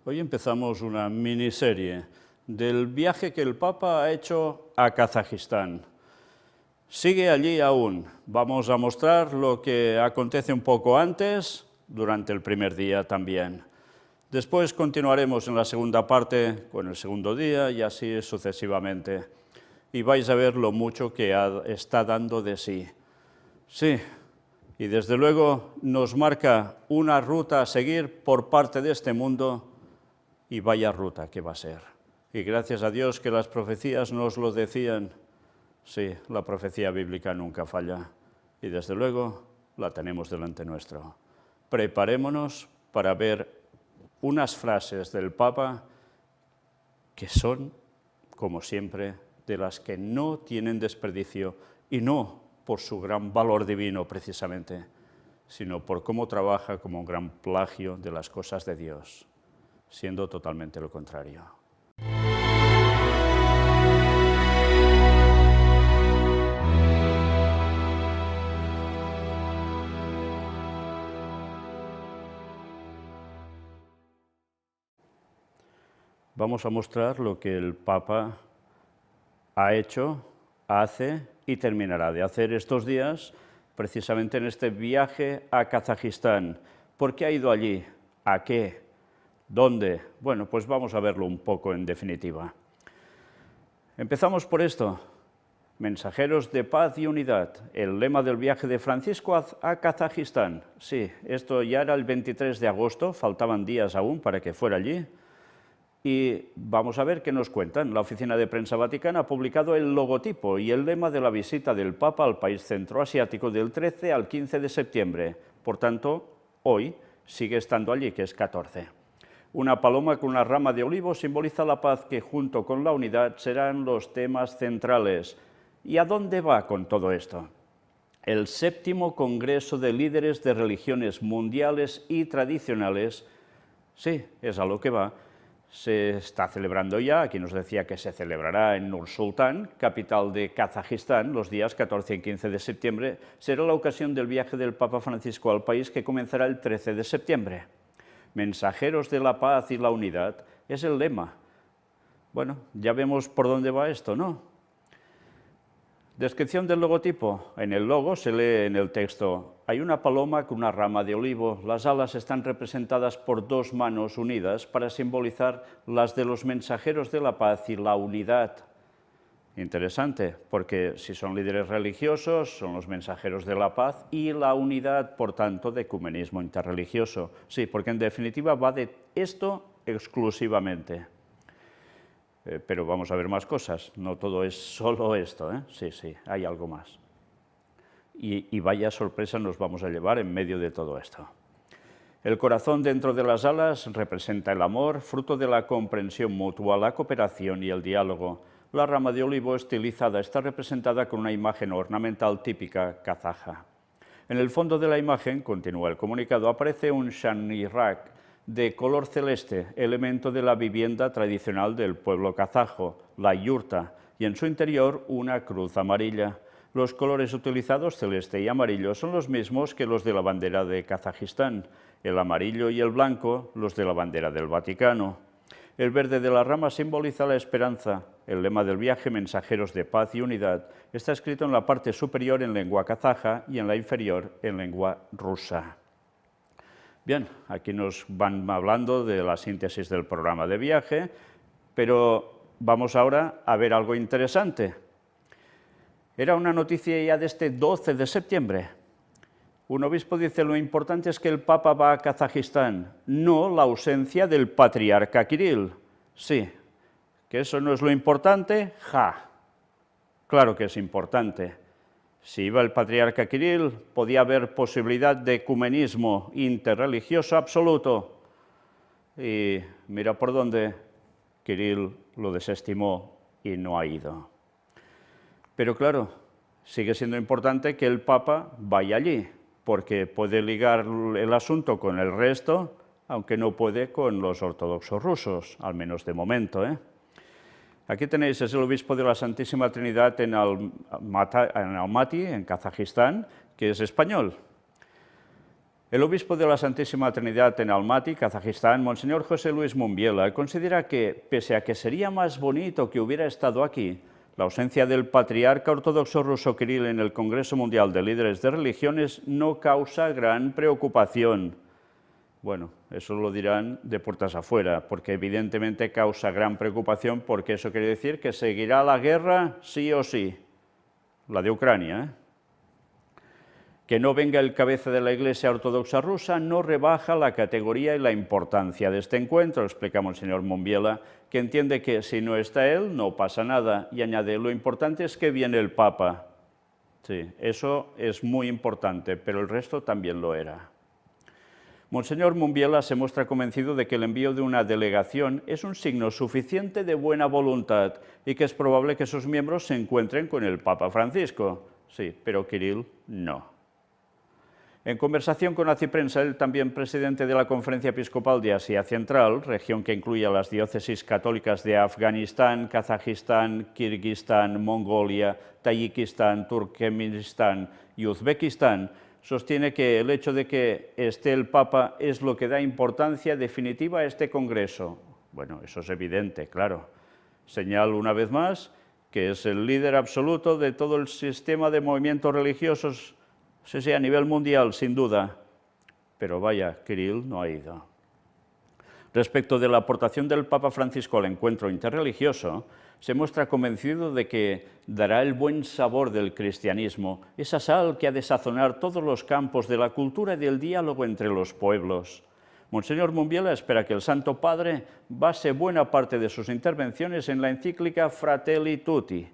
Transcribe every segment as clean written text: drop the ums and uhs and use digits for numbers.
Hoy empezamos una miniserie del viaje que el Papa ha hecho a Kazajistán. Sigue allí aún. Vamos a mostrar lo que acontece un poco antes, durante el primer día también. Después continuaremos en la segunda parte con el segundo día y así sucesivamente. Y vais a ver lo mucho que está dando de sí. Sí, y desde luego nos marca una ruta a seguir por parte de este mundo y vaya ruta que va a ser. Y gracias a Dios que las profecías nos lo decían. Sí, la profecía bíblica nunca falla y desde luego la tenemos delante nuestro. Preparémonos para ver unas frases del Papa que son, como siempre, de las que no tienen desperdicio y no por su gran valor divino precisamente, sino por cómo trabaja como un gran plagio de las cosas de Dios, siendo totalmente lo contrario. Vamos a mostrar lo que el Papa ha hecho, hace y terminará de hacer estos días, precisamente en este viaje a Kazajistán. ¿Por qué ha ido allí? ¿A qué? ¿Dónde? Bueno, pues vamos a verlo un poco en definitiva. Empezamos por esto. Mensajeros de paz y unidad, el lema del viaje de Francisco a Kazajistán. Sí, esto ya era el 23 de agosto, faltaban días aún para que fuera allí. Y vamos a ver qué nos cuentan. La Oficina de Prensa Vaticana ha publicado el logotipo y el lema de la visita del Papa al país centroasiático del 13 al 15 de septiembre. Por tanto, hoy sigue estando allí, que es 14. Una paloma con una rama de olivo simboliza la paz, que junto con la unidad serán los temas centrales. ¿Y a dónde va con todo esto? El 7º Congreso de Líderes de Religiones Mundiales y Tradicionales, sí, es a lo que va, se está celebrando ya. Aquí nos decía que se celebrará en Nur-Sultán, capital de Kazajistán, los días 14 y 15 de septiembre. Será la ocasión del viaje del Papa Francisco al país, que comenzará el 13 de septiembre. Mensajeros de la paz y la unidad es el lema. Bueno, ya vemos por dónde va esto, ¿no? Descripción del logotipo. En el logo se lee en el texto: hay una paloma con una rama de olivo. Las alas están representadas por dos manos unidas para simbolizar las de los mensajeros de la paz y la unidad. Interesante, porque si son líderes religiosos, son los mensajeros de la paz y la unidad, por tanto, de ecumenismo interreligioso. Sí, porque en definitiva va de esto exclusivamente. Pero vamos a ver más cosas, no todo es solo esto, ¿eh? Sí, hay algo más. Y vaya sorpresa nos vamos a llevar en medio de todo esto. El corazón dentro de las alas representa el amor, fruto de la comprensión mutua, la cooperación y el diálogo. La rama de olivo estilizada está representada con una imagen ornamental típica kazaja. En el fondo de la imagen, continúa el comunicado, aparece un shanirrak de color celeste, elemento de la vivienda tradicional del pueblo kazajo, la yurta, y en su interior una cruz amarilla. Los colores utilizados, celeste y amarillo, son los mismos que los de la bandera de Kazajistán, el amarillo y el blanco los de la bandera del Vaticano. El verde de la rama simboliza la esperanza. El lema del viaje, mensajeros de paz y unidad, está escrito en la parte superior en lengua kazaja y en la inferior en lengua rusa. Bien, aquí nos van hablando de la síntesis del programa de viaje, pero vamos ahora a ver algo interesante. Era una noticia ya de este 12 de septiembre. Un obispo dice: lo importante es que el Papa va a Kazajistán, no la ausencia del patriarca Kirill. Sí, que eso no es lo importante, claro que es importante. Si iba el patriarca Kirill, podía haber posibilidad de ecumenismo interreligioso absoluto. Y mira por dónde Kirill lo desestimó y no ha ido. Pero claro, sigue siendo importante que el Papa vaya allí, porque puede ligar el asunto con el resto, aunque no puede con los ortodoxos rusos, al menos de momento, ¿eh? Aquí tenéis, es el obispo de la Santísima Trinidad en Almaty, en Kazajistán, que es español. El obispo de la Santísima Trinidad en Almaty, Kazajistán, Monseñor José Luis Mumbiela, considera que, pese a que sería más bonito que hubiera estado aquí, la ausencia del patriarca ortodoxo ruso Kirill en el Congreso Mundial de Líderes de Religiones no causa gran preocupación. Bueno, eso lo dirán de puertas afuera, porque evidentemente causa gran preocupación, porque eso quiere decir que seguirá la guerra sí o sí, la de Ucrania, ¿eh? Que no venga el cabeza de la Iglesia Ortodoxa rusa no rebaja la categoría y la importancia de este encuentro, explica Monseñor Mumbiela, que entiende que si no está él, no pasa nada, y añade, lo importante es que viene el Papa. Sí, eso es muy importante, pero el resto también lo era. Monseñor Mumbiela se muestra convencido de que el envío de una delegación es un signo suficiente de buena voluntad y que es probable que sus miembros se encuentren con el Papa Francisco. Sí, pero Kirill no. En conversación con Aciprensa, el también presidente de la Conferencia Episcopal de Asia Central, región que incluye a las diócesis católicas de Afganistán, Kazajistán, Kirguistán, Mongolia, Tayikistán, Turkmenistán y Uzbekistán, sostiene que el hecho de que esté el Papa es lo que da importancia definitiva a este Congreso. Bueno, eso es evidente, claro. Señal una vez más que es el líder absoluto de todo el sistema de movimientos religiosos, sí, a nivel mundial, sin duda. Pero vaya, Kirill no ha ido. Respecto de la aportación del Papa Francisco al encuentro interreligioso, se muestra convencido de que dará el buen sabor del cristianismo, esa sal que ha de sazonar todos los campos de la cultura y del diálogo entre los pueblos. Monseñor Mumbiela espera que el Santo Padre base buena parte de sus intervenciones en la encíclica Fratelli Tutti,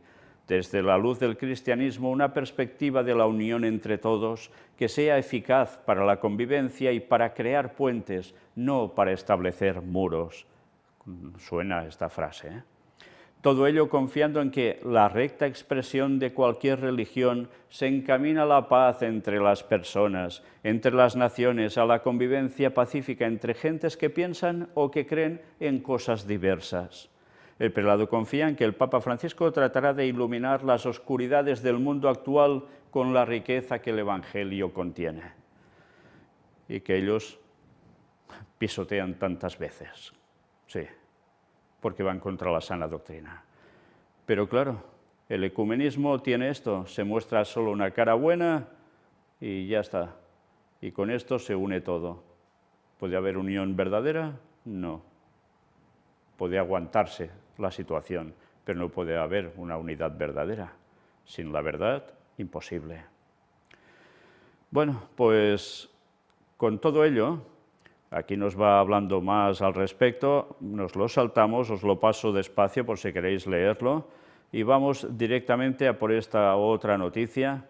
desde la luz del cristianismo, una perspectiva de la unión entre todos que sea eficaz para la convivencia y para crear puentes, no para establecer muros. Suena esta frase, ¿eh? Todo ello confiando en que la recta expresión de cualquier religión se encamina a la paz entre las personas, entre las naciones, a la convivencia pacífica entre gentes que piensan o que creen en cosas diversas. El prelado confía en que el Papa Francisco tratará de iluminar las oscuridades del mundo actual con la riqueza que el Evangelio contiene y que ellos pisotean tantas veces. Sí, porque van contra la sana doctrina. Pero claro, el ecumenismo tiene esto, se muestra solo una cara buena y ya está. Y con esto se une todo. ¿Puede haber unión verdadera? No. Puede aguantarse la situación, pero no puede haber una unidad verdadera. Sin la verdad, imposible. Bueno, pues con todo ello, aquí nos va hablando más al respecto, nos lo saltamos, os lo paso despacio por si queréis leerlo, y vamos directamente a por esta otra noticia,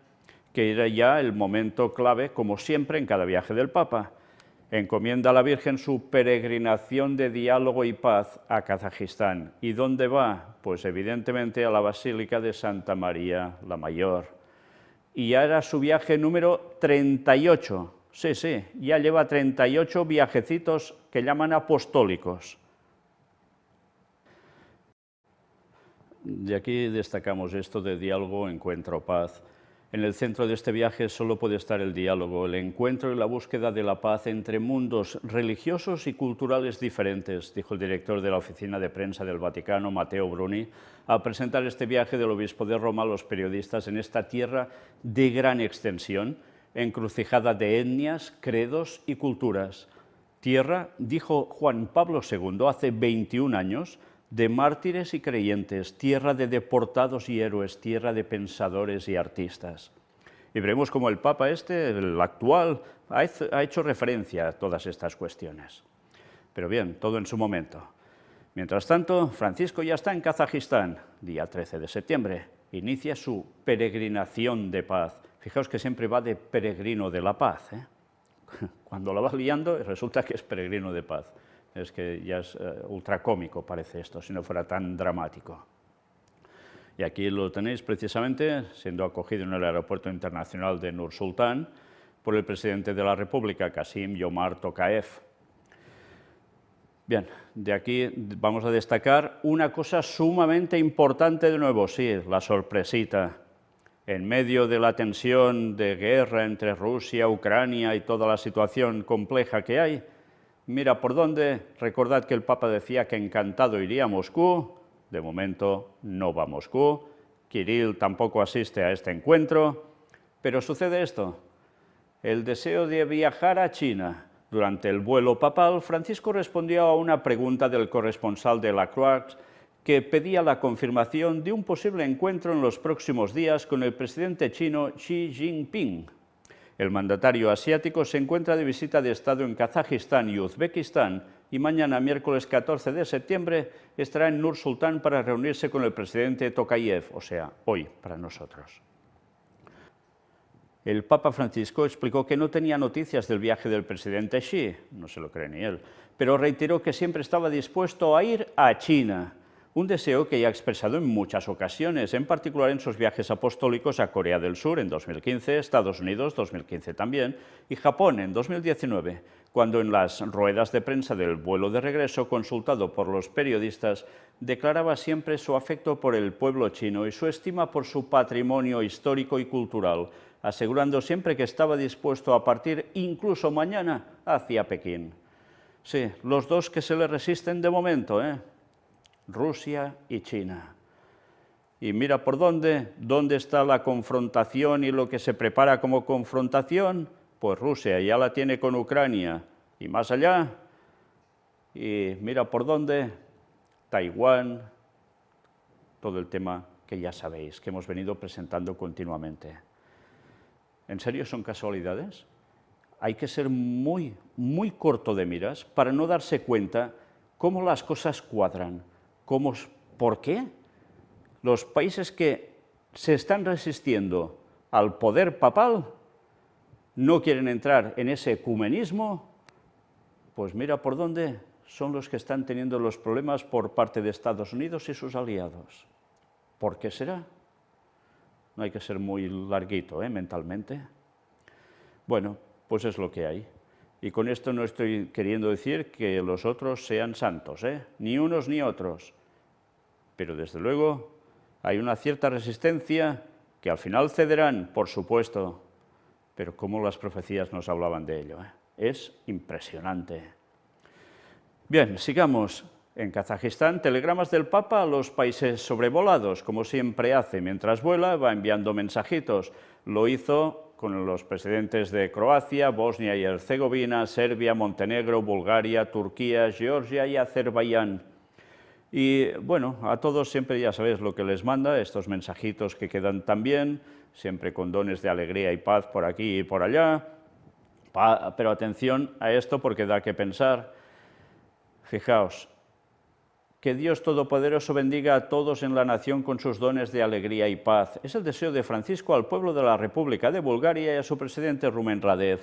que era ya el momento clave, como siempre, en cada viaje del Papa. Encomienda a la Virgen su peregrinación de diálogo y paz a Kazajistán. ¿Y dónde va? Pues evidentemente a la Basílica de Santa María la Mayor. Y ya era su viaje número 38. Sí, ya lleva 38 viajecitos que llaman apostólicos. De aquí destacamos esto de diálogo, encuentro, paz. En el centro de este viaje solo puede estar el diálogo, el encuentro y la búsqueda de la paz entre mundos religiosos y culturales diferentes, dijo el director de la Oficina de Prensa del Vaticano, Matteo Bruni, al presentar este viaje del obispo de Roma a los periodistas en esta tierra de gran extensión, encrucijada de etnias, credos y culturas. Tierra, dijo Juan Pablo II hace 21 años, de mártires y creyentes, tierra de deportados y héroes, tierra de pensadores y artistas. Y veremos cómo el Papa el actual, ha hecho referencia a todas estas cuestiones. Pero bien, todo en su momento. Mientras tanto, Francisco ya está en Kazajistán, día 13 de septiembre. Inicia su peregrinación de paz. Fijaos que siempre va de peregrino de la paz, ¿eh? Cuando la vas liando, resulta que es peregrino de paz. Es que ya es ultracómico, parece esto, si no fuera tan dramático. Y aquí lo tenéis precisamente, siendo acogido en el aeropuerto internacional de Nur-Sultán por el presidente de la República, Kassym-Jomart Tokayev. Bien, de aquí vamos a destacar una cosa sumamente importante de nuevo, sí, la sorpresita. en medio de la tensión de guerra entre Rusia, Ucrania y toda la situación compleja que hay, mira por dónde. Recordad que el Papa decía que encantado iría a Moscú, de momento no va a Moscú, Kirill tampoco asiste a este encuentro, pero sucede esto, el deseo de viajar a China. Durante el vuelo papal, Francisco respondió a una pregunta del corresponsal de La Croix que pedía la confirmación de un posible encuentro en los próximos días con el presidente chino Xi Jinping. El mandatario asiático se encuentra de visita de Estado en Kazajistán y Uzbekistán y mañana, miércoles 14 de septiembre, estará en Nur-Sultán para reunirse con el presidente Tokayev, o sea, hoy para nosotros. El Papa Francisco explicó que no tenía noticias del viaje del presidente Xi, no se lo cree ni él, pero reiteró que siempre estaba dispuesto a ir a China, un deseo que ya ha expresado en muchas ocasiones, en particular en sus viajes apostólicos a Corea del Sur en 2015, Estados Unidos 2015 también, y Japón en 2019, cuando en las ruedas de prensa del vuelo de regreso, consultado por los periodistas, declaraba siempre su afecto por el pueblo chino y su estima por su patrimonio histórico y cultural, asegurando siempre que estaba dispuesto a partir incluso mañana hacia Pekín. Sí, los dos que se le resisten de momento, Rusia y China. Y mira por dónde está la confrontación y lo que se prepara como confrontación. Pues Rusia ya la tiene con Ucrania y más allá. Y mira por dónde, Taiwán, todo el tema que ya sabéis, que hemos venido presentando continuamente. ¿En serio son casualidades? Hay que ser muy, muy corto de miras para no darse cuenta cómo las cosas cuadran. ¿Por qué? Los países que se están resistiendo al poder papal no quieren entrar en ese ecumenismo, pues mira por dónde son los que están teniendo los problemas por parte de Estados Unidos y sus aliados. ¿Por qué será? No hay que ser muy larguito, mentalmente. Bueno, pues es lo que hay. Y con esto no estoy queriendo decir que los otros sean santos, ni unos ni otros. Pero desde luego hay una cierta resistencia que al final cederán, por supuesto. Pero cómo las profecías nos hablaban de ello, Es impresionante. Bien, sigamos. En Kazajistán, telegramas del Papa a los países sobrevolados, como siempre hace. Mientras vuela, va enviando mensajitos. Lo hizo con los presidentes de Croacia, Bosnia y Herzegovina, Serbia, Montenegro, Bulgaria, Turquía, Georgia y Azerbaiyán. Y bueno, a todos siempre ya sabéis lo que les manda, estos mensajitos que quedan tan bien, siempre con dones de alegría y paz por aquí y por allá. Pero atención a esto porque da que pensar. Fijaos, que Dios Todopoderoso bendiga a todos en la nación con sus dones de alegría y paz. Es el deseo de Francisco al pueblo de la República de Bulgaria y a su presidente Rumen Radev.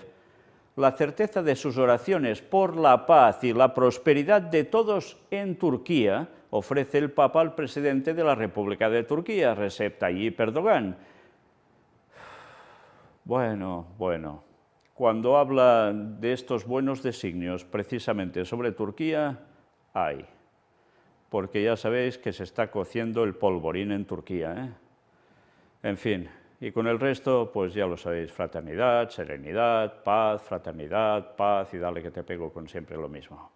La certeza de sus oraciones por la paz y la prosperidad de todos en Turquía ofrece el Papa al presidente de la República de Turquía, Recep Tayyip Erdogan. Bueno, cuando habla de estos buenos designios precisamente sobre Turquía, hay. Porque ya sabéis que se está cociendo el polvorín en Turquía, En fin, y con el resto, pues ya lo sabéis, fraternidad, serenidad, paz, fraternidad, paz, y dale que te pego con siempre lo mismo.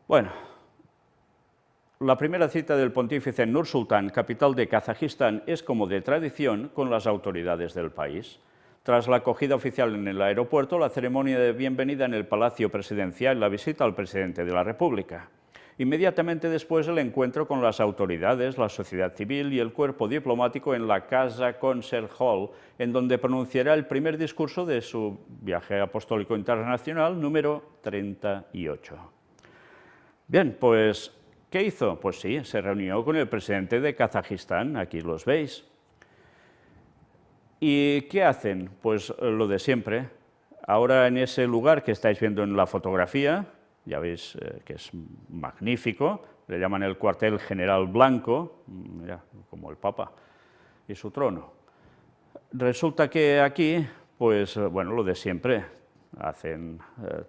Bueno, la primera cita del pontífice en Nur-Sultán, capital de Kazajistán, es como de tradición con las autoridades del país. Tras la acogida oficial en el aeropuerto, la ceremonia de bienvenida en el Palacio Presidencial y la visita al presidente de la República. Inmediatamente después el encuentro con las autoridades, la sociedad civil y el cuerpo diplomático en la Casa Concert Hall, en donde pronunciará el primer discurso de su viaje apostólico internacional número 38. Bien, pues, ¿qué hizo? Pues sí, se reunió con el presidente de Kazajistán, aquí los veis. ¿Y qué hacen? Pues lo de siempre. Ahora en ese lugar que estáis viendo en la fotografía, ya veis que es magnífico, le llaman el cuartel general blanco, mira, como el Papa, y su trono. Resulta que aquí, pues bueno, lo de siempre, hacen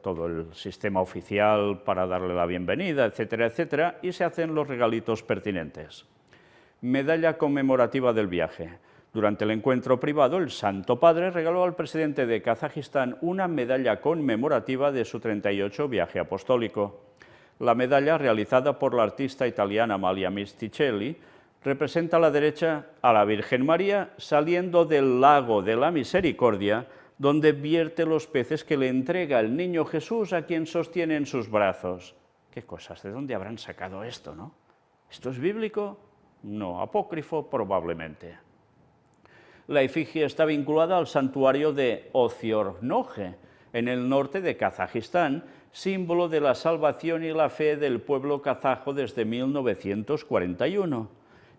todo el sistema oficial para darle la bienvenida, etcétera, etcétera, y se hacen los regalitos pertinentes. Medalla conmemorativa del viaje. Durante el encuentro privado, el Santo Padre regaló al presidente de Kazajistán una medalla conmemorativa de su 38 viaje apostólico. La medalla, realizada por la artista italiana Amalia Misticelli, representa a la derecha a la Virgen María saliendo del lago de la Misericordia, donde vierte los peces que le entrega el niño Jesús a quien sostiene en sus brazos. ¿Qué cosas? ¿De dónde habrán sacado esto, no? ¿Esto es bíblico? No. ¿Apócrifo? Probablemente. La efigie está vinculada al santuario de Ociornoje, en el norte de Kazajistán, símbolo de la salvación y la fe del pueblo kazajo desde 1941.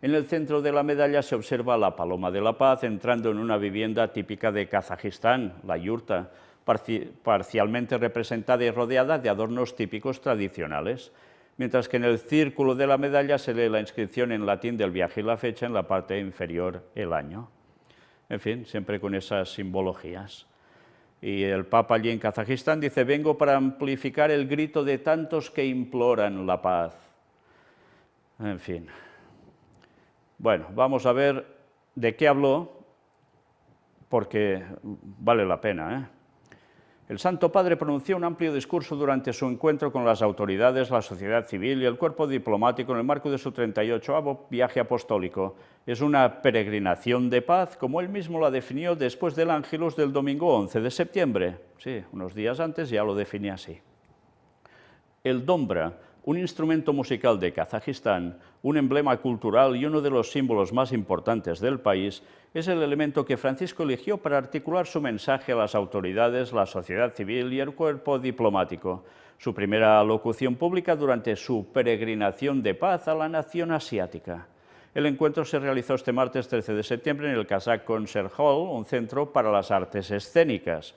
En el centro de la medalla se observa la paloma de la paz entrando en una vivienda típica de Kazajistán, la yurta, parcialmente representada y rodeada de adornos típicos tradicionales, mientras que en el círculo de la medalla se lee la inscripción en latín del viaje y la fecha, en la parte inferior el año. En fin, siempre con esas simbologías. Y el Papa allí en Kazajistán dice: vengo para amplificar el grito de tantos que imploran la paz. En fin. Bueno, vamos a ver de qué habló, porque vale la pena, ¿eh? El Santo Padre pronunció un amplio discurso durante su encuentro con las autoridades, la sociedad civil y el cuerpo diplomático en el marco de su 38º viaje apostólico. Es una peregrinación de paz, como él mismo la definió después del Ángelus del domingo 11 de septiembre. Sí, unos días antes ya lo definía así. El dombra, un instrumento musical de Kazajistán, un emblema cultural y uno de los símbolos más importantes del país, es el elemento que Francisco eligió para articular su mensaje a las autoridades, la sociedad civil y el cuerpo diplomático. Su primera alocución pública durante su peregrinación de paz a la nación asiática. El encuentro se realizó este martes 13 de septiembre en el Kazakh Concert Hall, un centro para las artes escénicas.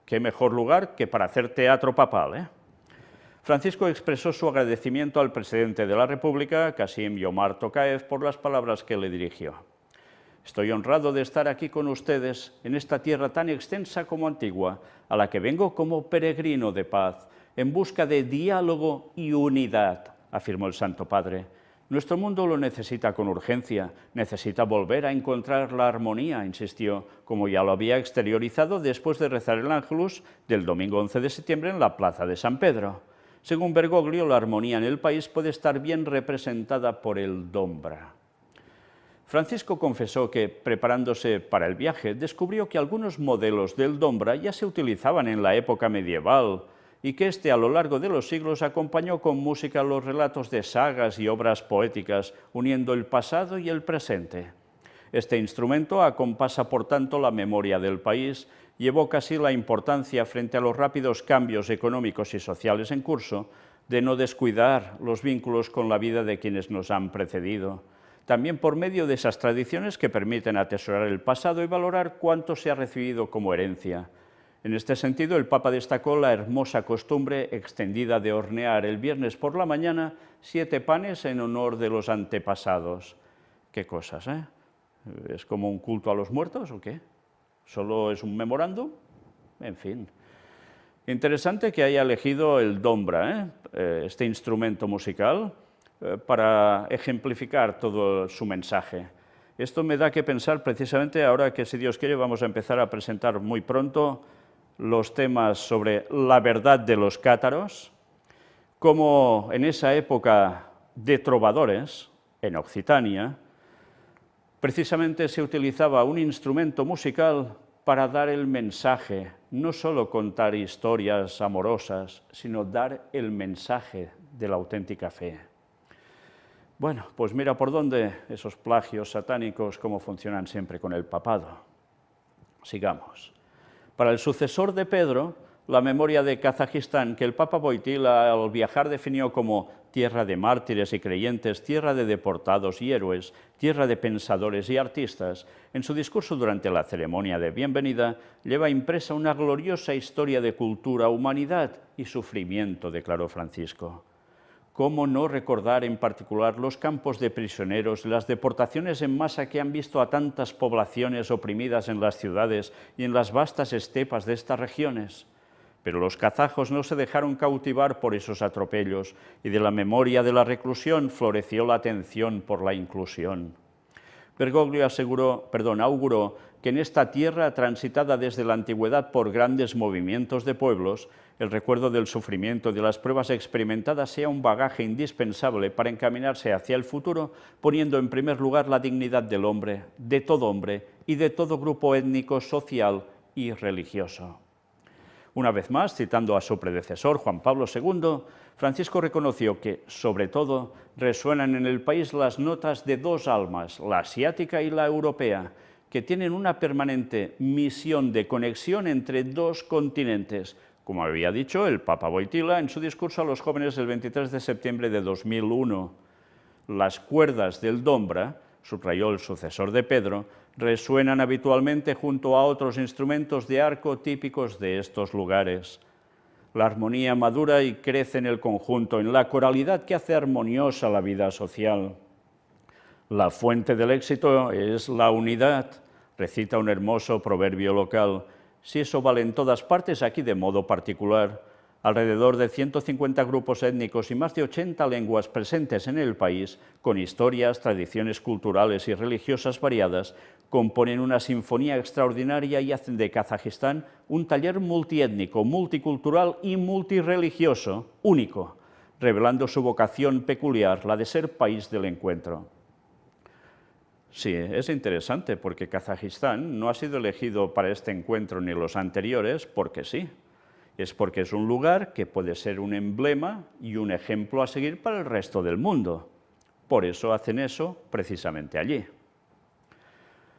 ¿Qué mejor lugar que para hacer teatro papal, eh? Francisco expresó su agradecimiento al presidente de la República, Kassym-Jomart Tokayev, por las palabras que le dirigió. Estoy honrado de estar aquí con ustedes en esta tierra tan extensa como antigua, a la que vengo como peregrino de paz, en busca de diálogo y unidad, afirmó el Santo Padre. Nuestro mundo lo necesita con urgencia, necesita volver a encontrar la armonía, insistió, como ya lo había exteriorizado después de rezar el Ángelus del domingo 11 de septiembre en la plaza de San Pedro. Según Bergoglio, la armonía en el país puede estar bien representada por el dombra. Francisco confesó que, preparándose para el viaje, descubrió que algunos modelos del dombra ya se utilizaban en la época medieval y que a lo largo de los siglos acompañó con música los relatos de sagas y obras poéticas, uniendo el pasado y el presente. Este instrumento acompasa, por tanto, la memoria del país y evoca así la importancia, frente a los rápidos cambios económicos y sociales en curso, de no descuidar los vínculos con la vida de quienes nos han precedido. También por medio de esas tradiciones que permiten atesorar el pasado y valorar cuánto se ha recibido como herencia. En este sentido, el Papa destacó la hermosa costumbre extendida de hornear el viernes por la mañana 7 panes en honor de los antepasados. ¿Qué cosas, eh? ¿Es como un culto a los muertos o qué? ¿Solo es un memorándum? En fin. Interesante que haya elegido el dombra, este instrumento musical, para ejemplificar todo su mensaje. Esto me da que pensar precisamente ahora que, si Dios quiere, vamos a empezar a presentar muy pronto los temas sobre la verdad de los cátaros, como en esa época de trovadores, en Occitania, precisamente se utilizaba un instrumento musical para dar el mensaje, no solo contar historias amorosas, sino dar el mensaje de la auténtica fe. Bueno, pues mira por dónde esos plagios satánicos, cómo funcionan siempre con el papado. Sigamos. Para el sucesor de Pedro, la memoria de Kazajistán, que el Papa Wojtyła al viajar definió como tierra de mártires y creyentes, tierra de deportados y héroes, tierra de pensadores y artistas, en su discurso durante la ceremonia de bienvenida, lleva impresa una gloriosa historia de cultura, humanidad y sufrimiento, declaró Francisco. ¿Cómo no recordar en particular los campos de prisioneros, las deportaciones en masa que han visto a tantas poblaciones oprimidas en las ciudades y en las vastas estepas de estas regiones? Pero los kazajos no se dejaron cautivar por esos atropellos y de la memoria de la reclusión floreció la atención por la inclusión. Bergoglio auguró que en esta tierra transitada desde la antigüedad por grandes movimientos de pueblos, el recuerdo del sufrimiento y de las pruebas experimentadas sea un bagaje indispensable para encaminarse hacia el futuro, poniendo en primer lugar la dignidad del hombre y de todo grupo étnico, social y religioso. Una vez más, citando a su predecesor, Juan Pablo II, Francisco reconoció que, sobre todo, resuenan en el país las notas de dos almas, la asiática y la europea, que tienen una permanente misión de conexión entre dos continentes, como había dicho el Papa Wojtyła en su discurso a los jóvenes del 23 de septiembre de 2001. Las cuerdas del Dombra, subrayó el sucesor de Pedro, resuenan habitualmente junto a otros instrumentos de arco típicos de estos lugares. La armonía madura y crece en el conjunto, en la coralidad que hace armoniosa la vida social. La fuente del éxito es la unidad, recita un hermoso proverbio local. Si eso vale en todas partes, aquí de modo particular. Alrededor de 150 grupos étnicos y más de 80 lenguas presentes en el país, con historias, tradiciones culturales y religiosas variadas, componen una sinfonía extraordinaria y hacen de Kazajistán un taller multiétnico, multicultural y multirreligioso, único, revelando su vocación peculiar, la de ser país del encuentro. Sí, es interesante porque Kazajistán no ha sido elegido para este encuentro ni los anteriores porque sí. Es porque es un lugar que puede ser un emblema y un ejemplo a seguir para el resto del mundo. Por eso hacen eso precisamente allí.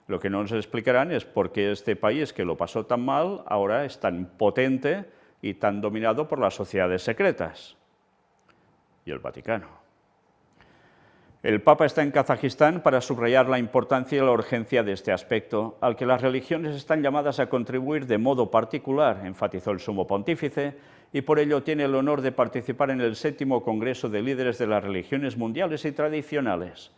Lo que no nos explicarán es por qué este país que lo pasó tan mal ahora es tan potente y tan dominado por las sociedades secretas y el Vaticano. El Papa está en Kazajistán para subrayar la importancia y la urgencia de este aspecto, al que las religiones están llamadas a contribuir de modo particular, enfatizó el Sumo Pontífice, y por ello tiene el honor de participar en el 7º Congreso de Líderes de las Religiones Mundiales y Tradicionales.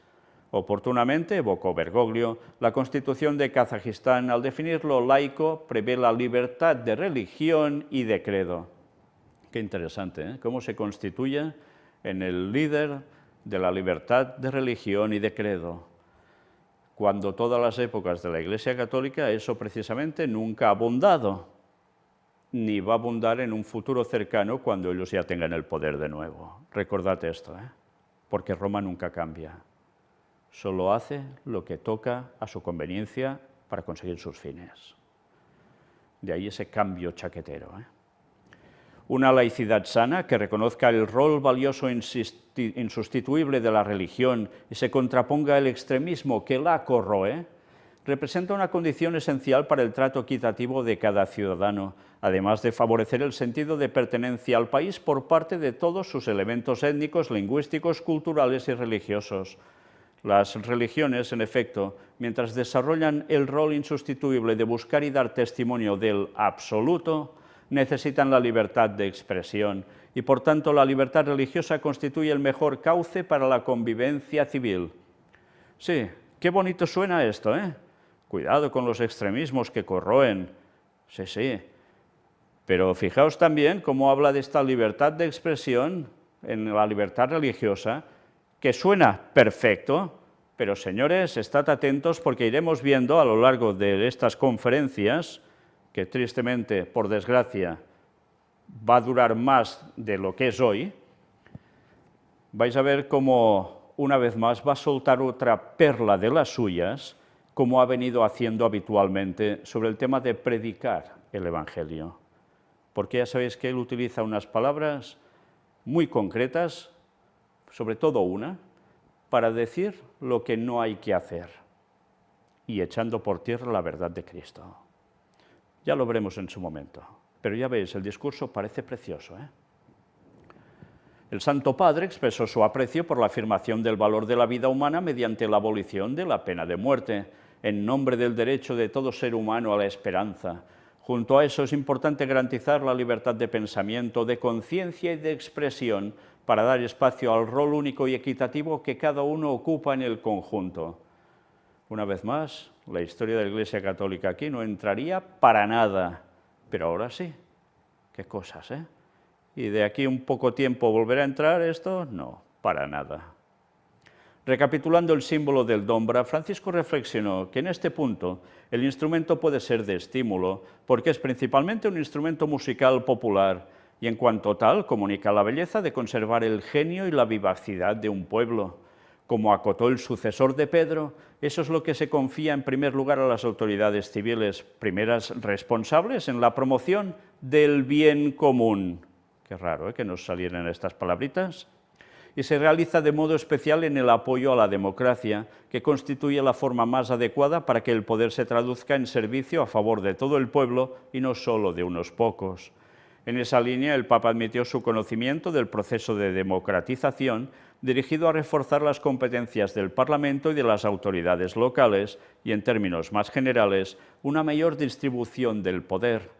Oportunamente, evocó Bergoglio, la Constitución de Kazajistán, al definirlo laico, prevé la libertad de religión y de credo. Qué interesante, ¿eh? Cómo se constituye en el líder de la libertad de religión y de credo, cuando todas las épocas de la Iglesia Católica eso precisamente nunca ha abundado, ni va a abundar en un futuro cercano cuando ellos ya tengan el poder de nuevo. Recordad esto, porque Roma nunca cambia, solo hace lo que toca a su conveniencia para conseguir sus fines. De ahí ese cambio chaquetero. Una laicidad sana que reconozca el rol valioso e insustituible de la religión y se contraponga al extremismo que la corroe, representa una condición esencial para el trato equitativo de cada ciudadano, además de favorecer el sentido de pertenencia al país por parte de todos sus elementos étnicos, lingüísticos, culturales y religiosos. Las religiones, en efecto, mientras desarrollan el rol insustituible de buscar y dar testimonio del absoluto, necesitan la libertad de expresión y, por tanto, la libertad religiosa constituye el mejor cauce para la convivencia civil. Sí, qué bonito suena esto, ¿eh? Cuidado con los extremismos que corroen. Sí, sí. Pero fijaos también cómo habla de esta libertad de expresión en la libertad religiosa, que suena perfecto, pero señores, estad atentos porque iremos viendo a lo largo de estas conferencias que tristemente, por desgracia, va a durar más de lo que es hoy, vais a ver cómo, una vez más, va a soltar otra perla de las suyas, como ha venido haciendo habitualmente sobre el tema de predicar el Evangelio. Porque ya sabéis que él utiliza unas palabras muy concretas, sobre todo una, para decir lo que no hay que hacer, y echando por tierra la verdad de Cristo. Ya lo veremos en su momento, pero ya veis, el discurso parece precioso, El Santo Padre expresó su aprecio por la afirmación del valor de la vida humana mediante la abolición de la pena de muerte, en nombre del derecho de todo ser humano a la esperanza. Junto a eso es importante garantizar la libertad de pensamiento, de conciencia y de expresión para dar espacio al rol único y equitativo que cada uno ocupa en el conjunto. Una vez más, la historia de la Iglesia Católica aquí no entraría para nada, pero ahora sí. Qué cosas, Y de aquí un poco tiempo volverá a entrar esto, no, para nada. Recapitulando el símbolo del Dombra, Francisco reflexionó que en este punto el instrumento puede ser de estímulo, porque es principalmente un instrumento musical popular y en cuanto tal comunica la belleza de conservar el genio y la vivacidad de un pueblo. Como acotó el sucesor de Pedro, eso es lo que se confía en primer lugar a las autoridades civiles, primeras responsables en la promoción del bien común. Qué raro, que nos salieran estas palabritas. Y se realiza de modo especial en el apoyo a la democracia, que constituye la forma más adecuada para que el poder se traduzca en servicio a favor de todo el pueblo y no solo de unos pocos. En esa línea, el Papa admitió su conocimiento del proceso de democratización dirigido a reforzar las competencias del Parlamento y de las autoridades locales y, en términos más generales, una mayor distribución del poder.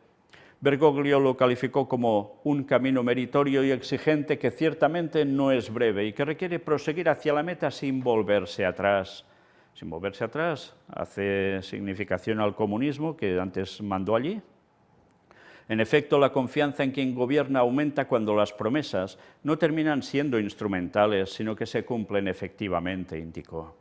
Bergoglio lo calificó como un camino meritorio y exigente que ciertamente no es breve y que requiere proseguir hacia la meta sin volverse atrás. Sin volverse atrás, hace significación al comunismo que antes mandó allí. En efecto, la confianza en quien gobierna aumenta cuando las promesas no terminan siendo instrumentales, sino que se cumplen efectivamente, indicó.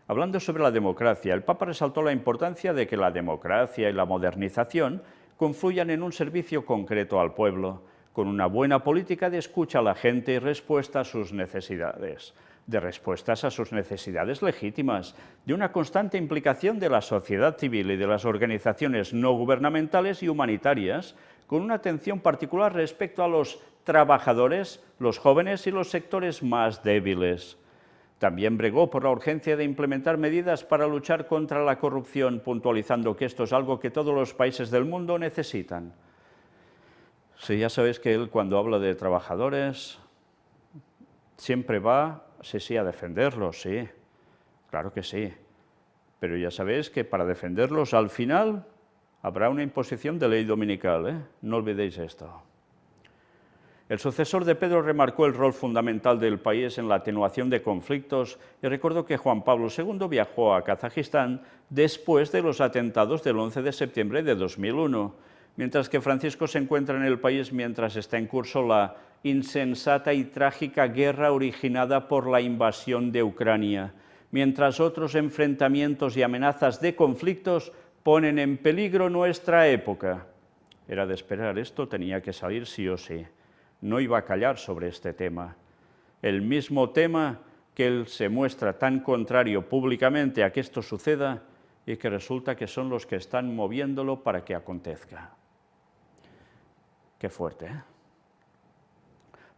Hablando sobre la democracia, el Papa resaltó la importancia de que la democracia y la modernización confluyan en un servicio concreto al pueblo, con una buena política de escucha a la gente y respuesta a sus necesidades, de respuestas a sus necesidades legítimas, de una constante implicación de la sociedad civil y de las organizaciones no gubernamentales y humanitarias, con una atención particular respecto a los trabajadores, los jóvenes y los sectores más débiles. También bregó por la urgencia de implementar medidas para luchar contra la corrupción, puntualizando que esto es algo que todos los países del mundo necesitan. Sí, ya sabéis que él, cuando habla de trabajadores, siempre va, sí, a defenderlos, sí, claro que sí. Pero ya sabéis que para defenderlos, al final, habrá una imposición de ley dominical, ¿eh? No olvidéis esto. El sucesor de Pedro remarcó el rol fundamental del país en la atenuación de conflictos y recordó que Juan Pablo II viajó a Kazajistán después de los atentados del 11 de septiembre de 2001, mientras que Francisco se encuentra en el país mientras está en curso la insensata y trágica guerra originada por la invasión de Ucrania, mientras otros enfrentamientos y amenazas de conflictos ponen en peligro nuestra época. Era de esperar, esto tenía que salir sí o sí. No iba a callar sobre este tema. El mismo tema que él se muestra tan contrario públicamente a que esto suceda y que resulta que son los que están moviéndolo para que acontezca. Qué fuerte, ¿eh?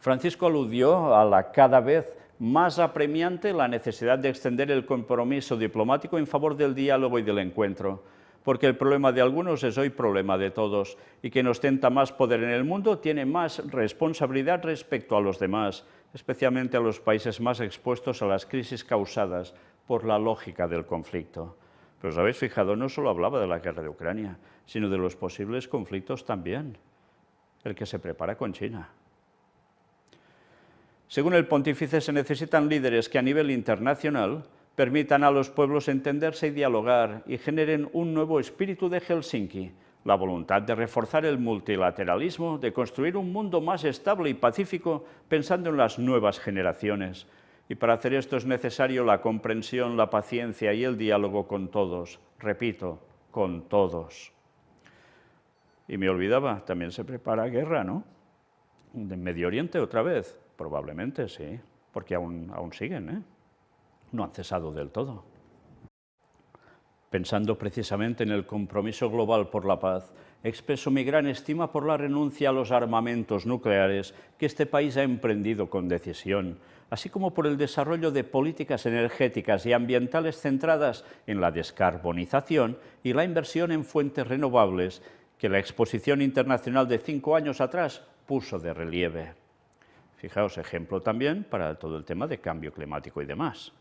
Francisco aludió a la cada vez más apremiante la necesidad de extender el compromiso diplomático en favor del diálogo y del encuentro, porque el problema de algunos es hoy problema de todos, y quien ostenta más poder en el mundo tiene más responsabilidad respecto a los demás, especialmente a los países más expuestos a las crisis causadas por la lógica del conflicto. Pero os habéis fijado, no solo hablaba de la guerra de Ucrania, sino de los posibles conflictos también, el que se prepara con China. Según el pontífice, se necesitan líderes que a nivel internacional permitan a los pueblos entenderse y dialogar y generen un nuevo espíritu de Helsinki, la voluntad de reforzar el multilateralismo, de construir un mundo más estable y pacífico pensando en las nuevas generaciones. Y para hacer esto es necesario la comprensión, la paciencia y el diálogo con todos. Repito, con todos. Y me olvidaba, también se prepara guerra, ¿no? ¿De Medio Oriente otra vez? Probablemente sí, porque aún siguen, ¿eh? No han cesado del todo. Pensando precisamente en el compromiso global por la paz, expreso mi gran estima por la renuncia a los armamentos nucleares que este país ha emprendido con decisión, así como por el desarrollo de políticas energéticas y ambientales centradas en la descarbonización y la inversión en fuentes renovables que la exposición internacional de 5 años atrás puso de relieve. Fijaos, ejemplo también para todo el tema de cambio climático y demás.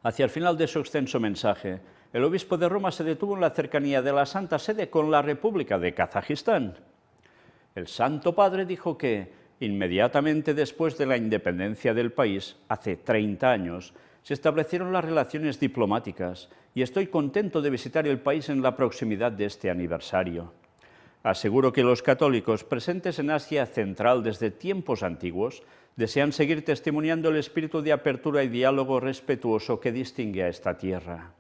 Hacia el final de su extenso mensaje, el obispo de Roma se detuvo en la cercanía de la Santa Sede con la República de Kazajistán. El Santo Padre dijo que, inmediatamente después de la independencia del país, hace 30 años, se establecieron las relaciones diplomáticas y estoy contento de visitar el país en la proximidad de este aniversario. Aseguro que los católicos presentes en Asia Central desde tiempos antiguos desean seguir testimoniando el espíritu de apertura y diálogo respetuoso que distingue a esta tierra.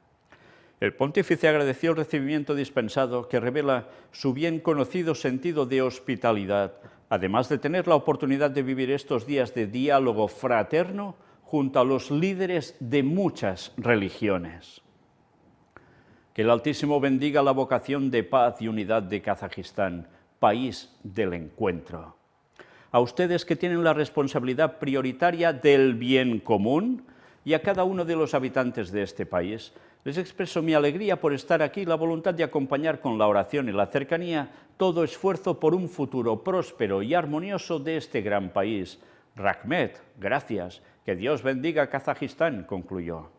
El pontífice agradeció el recibimiento dispensado que revela su bien conocido sentido de hospitalidad, además de tener la oportunidad de vivir estos días de diálogo fraterno junto a los líderes de muchas religiones. Que el Altísimo bendiga la vocación de paz y unidad de Kazajistán, país del encuentro. A ustedes que tienen la responsabilidad prioritaria del bien común y a cada uno de los habitantes de este país, les expreso mi alegría por estar aquí y la voluntad de acompañar con la oración y la cercanía todo esfuerzo por un futuro próspero y armonioso de este gran país. Rahmet, gracias, que Dios bendiga a Kazajistán, concluyó.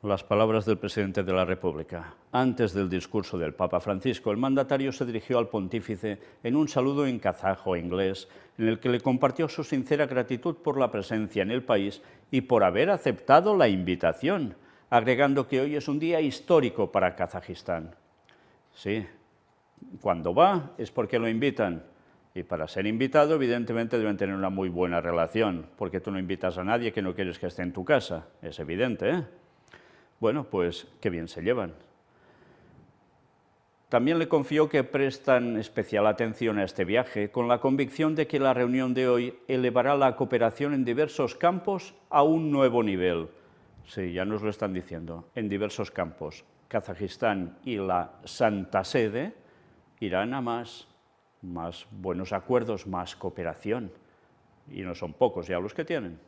Las palabras del presidente de la República. Antes del discurso del Papa Francisco, el mandatario se dirigió al pontífice en un saludo en kazajo e inglés, en el que le compartió su sincera gratitud por la presencia en el país y por haber aceptado la invitación, agregando que hoy es un día histórico para Kazajistán. Sí, cuando va es porque lo invitan, y para ser invitado evidentemente deben tener una muy buena relación, porque tú no invitas a nadie que no quieres que esté en tu casa, es evidente, ¿eh? Bueno, pues qué bien se llevan. También le confió que prestan especial atención a este viaje, con la convicción de que la reunión de hoy elevará la cooperación en diversos campos a un nuevo nivel. Sí, ya nos lo están diciendo, en diversos campos. Kazajistán y la Santa Sede irán a más buenos acuerdos, más cooperación. Y no son pocos ya los que tienen.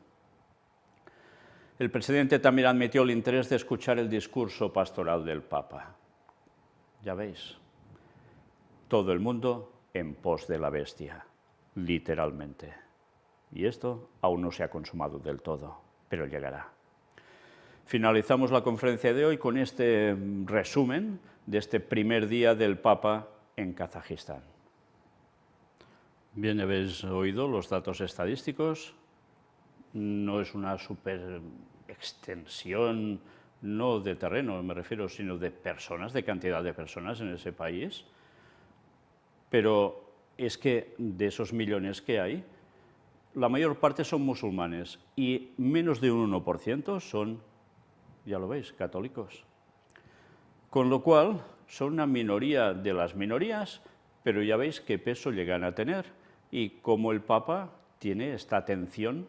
El presidente también admitió el interés de escuchar el discurso pastoral del Papa. Ya veis, todo el mundo en pos de la bestia, literalmente. Y esto aún no se ha consumado del todo, pero llegará. Finalizamos la conferencia de hoy con este resumen de este primer día del Papa en Kazajistán. Bien, habéis oído los datos estadísticos. No es una super extensión, no de terreno, me refiero, sino de personas, de cantidad de personas en ese país. Pero es que de esos millones que hay, la mayor parte son musulmanes y menos de un 1% son, ya lo veis, católicos. Con lo cual, son una minoría de las minorías, pero ya veis qué peso llegan a tener y cómo el Papa tiene esta atención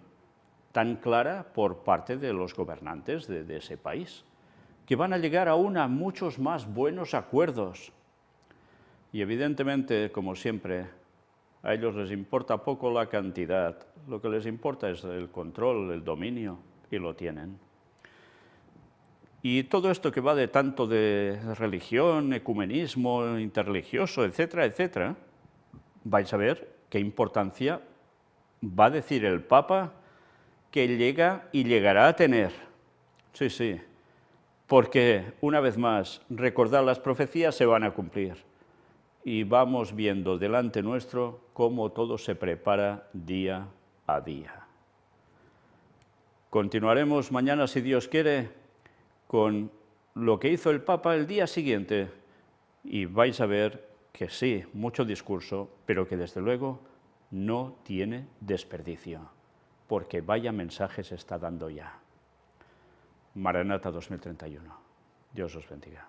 tan clara por parte de los gobernantes de ese país, que van a llegar aún a muchos más buenos acuerdos. Y evidentemente, como siempre, a ellos les importa poco la cantidad, lo que les importa es el control, el dominio, y lo tienen. Y todo esto que va de tanto de religión, ecumenismo, interreligioso, etcétera, etcétera, vais a ver qué importancia va a decir el Papa que llega y llegará a tener. Sí, sí, porque, una vez más, recordad, las profecías se van a cumplir y vamos viendo delante nuestro cómo todo se prepara día a día. Continuaremos mañana, si Dios quiere, con lo que hizo el Papa el día siguiente y vais a ver que sí, mucho discurso, pero que desde luego no tiene desperdicio, porque vaya mensaje se está dando ya. Maranata 2031. Dios os bendiga.